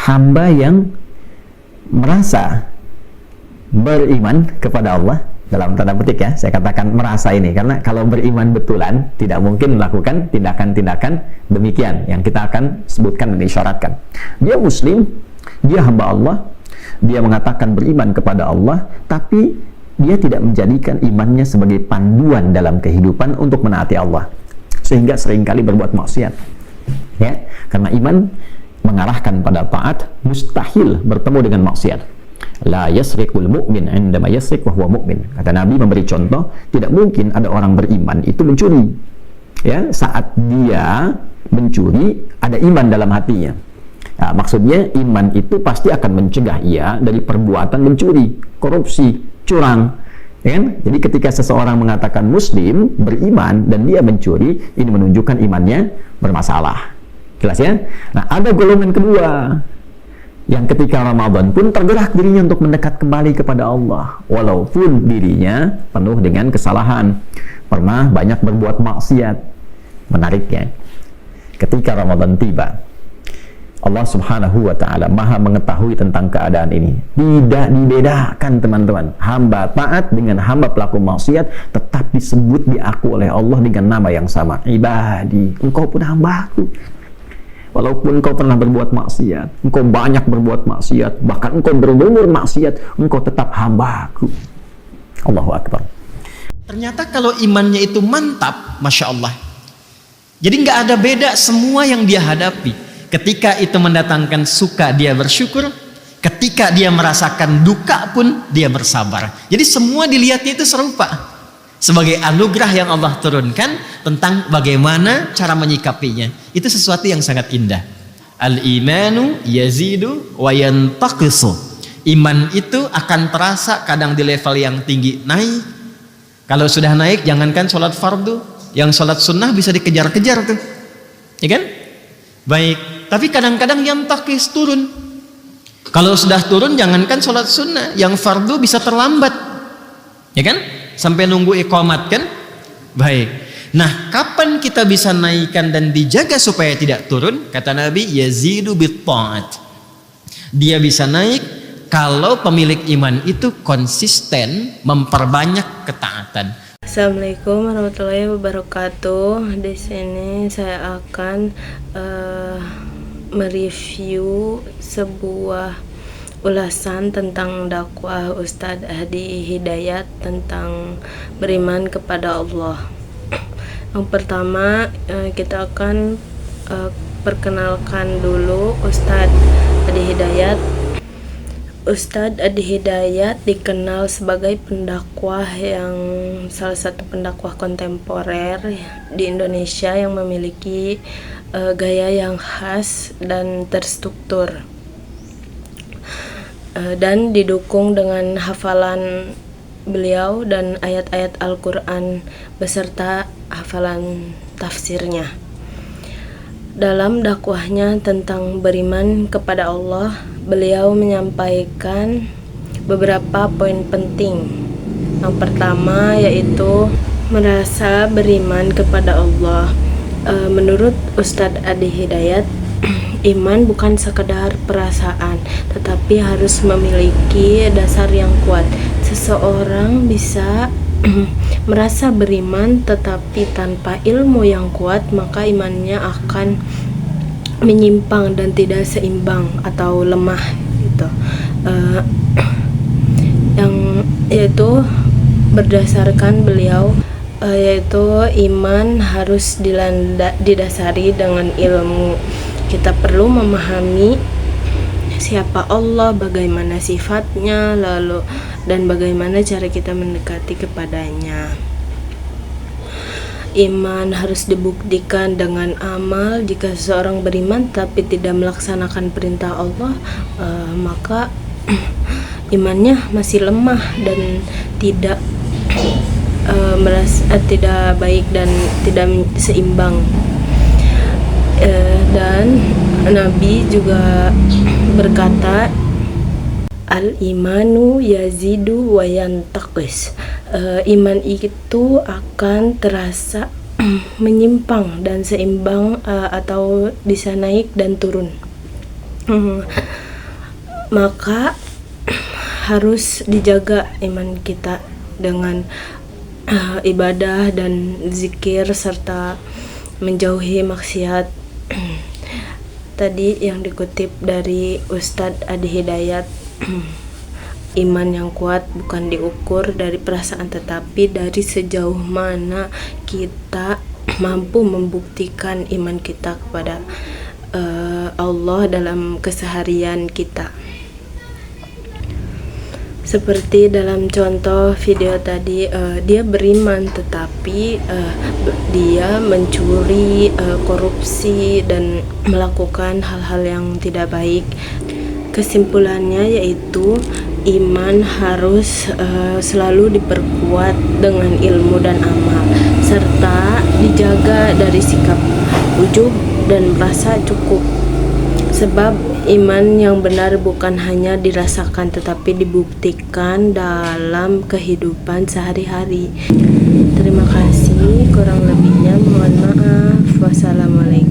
hamba yang merasa beriman kepada Allah, dalam tanda petik ya, saya katakan merasa ini, karena kalau beriman betulan tidak mungkin melakukan tindakan-tindakan demikian yang kita akan sebutkan dan disyaratkan. Dia muslim, dia hamba Allah, dia mengatakan beriman kepada Allah, tapi dia tidak menjadikan imannya sebagai panduan dalam kehidupan untuk menaati Allah, sehingga seringkali berbuat maksiat ya, karena iman mengarahkan pada taat, mustahil bertemu dengan maksiat. La yasriqul mu'min indama yasriq wa huwa mu'min. Kata Nabi memberi contoh, tidak mungkin ada orang beriman itu mencuri. Ya, saat dia mencuri ada iman dalam hatinya. Nah, maksudnya iman itu pasti akan mencegah ia dari perbuatan mencuri, korupsi, curang. Ya kan? Jadi ketika seseorang mengatakan muslim, beriman, dan dia mencuri, ini menunjukkan imannya bermasalah. Jelas ya? Nah, ada golongan kedua yang ketika Ramadan pun tergerak dirinya untuk mendekat kembali kepada Allah, walaupun dirinya penuh dengan kesalahan, pernah banyak berbuat maksiat. Menariknya, ketika Ramadan tiba, Allah Subhanahu wa ta'ala maha mengetahui tentang keadaan ini. Tidak dibedakan teman-teman, hamba taat dengan hamba pelaku maksiat tetap disebut, diaku oleh Allah dengan nama yang sama. Ibadi, engkau pun hambaku. Walaupun engkau pernah berbuat maksiat, engkau banyak berbuat maksiat, bahkan engkau berumur maksiat, engkau tetap hambaku. Allahu Akbar. Ternyata kalau imannya itu mantap, Masya Allah, jadi nggak ada beda semua yang dia hadapi. Ketika itu mendatangkan suka, dia bersyukur. Ketika dia merasakan duka pun, dia bersabar. Jadi semua dilihatnya itu serupa, sebagai anugerah yang Allah turunkan tentang bagaimana cara menyikapinya. Itu sesuatu yang sangat indah. Al-imanu yazidu wa yantaqisu. Iman itu akan terasa kadang di level yang tinggi naik. Kalau sudah naik, jangankan sholat fardu, yang sholat sunnah bisa dikejar-kejar tuh, ya kan? Baik, tapi kadang-kadang yantaqis, turun. Kalau sudah turun, jangankan sholat sunnah, yang fardu bisa terlambat, ya kan? Sampai nunggu iqamat kan? Baik. Nah, kapan kita bisa naikkan dan dijaga supaya tidak turun? Kata Nabi, yazidu bitta'at. Dia bisa naik kalau pemilik iman itu konsisten memperbanyak ketaatan. Assalamualaikum warahmatullahi wabarakatuh. Di sini saya akan mereview sebuah ulasan tentang dakwah Ustadz Hadi Hidayat tentang beriman kepada Allah. Yang pertama, kita akan perkenalkan dulu Ustadz Hadi Hidayat. Ustadz Hadi Hidayat dikenal sebagai pendakwah yang salah satu pendakwah kontemporer di Indonesia yang memiliki gaya yang khas dan terstruktur. Dan didukung dengan hafalan beliau dan ayat-ayat Al-Quran beserta hafalan tafsirnya. Dalam dakwahnya tentang beriman kepada Allah, beliau menyampaikan beberapa poin penting. Yang pertama yaitu merasa beriman kepada Allah. Menurut Ustadz Hadi Hidayat, iman bukan sekedar perasaan, tetapi harus memiliki dasar yang kuat. Seseorang bisa merasa beriman tetapi tanpa ilmu yang kuat, maka imannya akan menyimpang dan tidak seimbang atau lemah gitu. Yang yaitu berdasarkan beliau, yaitu iman harus didasari dengan ilmu. Kita perlu memahami siapa Allah, bagaimana sifatnya, lalu dan bagaimana cara kita mendekati kepadanya. Iman harus dibuktikan dengan amal. Jika seseorang beriman tapi tidak melaksanakan perintah Allah, maka imannya masih lemah dan tidak tidak baik dan tidak seimbang. Dan Nabi juga berkata, al-imanu yazidu wa yantaqis. Iman itu akan terasa menyimpang dan seimbang, atau bisa naik dan turun. maka harus dijaga iman kita dengan ibadah dan zikir serta menjauhi maksiat. Tadi yang dikutip dari Ustadz Adi Hidayat, iman yang kuat bukan diukur dari perasaan tetapi dari sejauh mana kita mampu membuktikan iman kita kepada Allah dalam keseharian kita. Seperti dalam contoh video tadi, dia beriman tetapi dia mencuri, korupsi dan melakukan hal-hal yang tidak baik. Kesimpulannya yaitu iman harus selalu diperkuat dengan ilmu dan amal serta dijaga dari sikap ujub dan merasa cukup. Sebab iman yang benar bukan hanya dirasakan tetapi dibuktikan dalam kehidupan sehari-hari. Terima kasih, kurang lebihnya mohon maaf. Wassalamualaikum.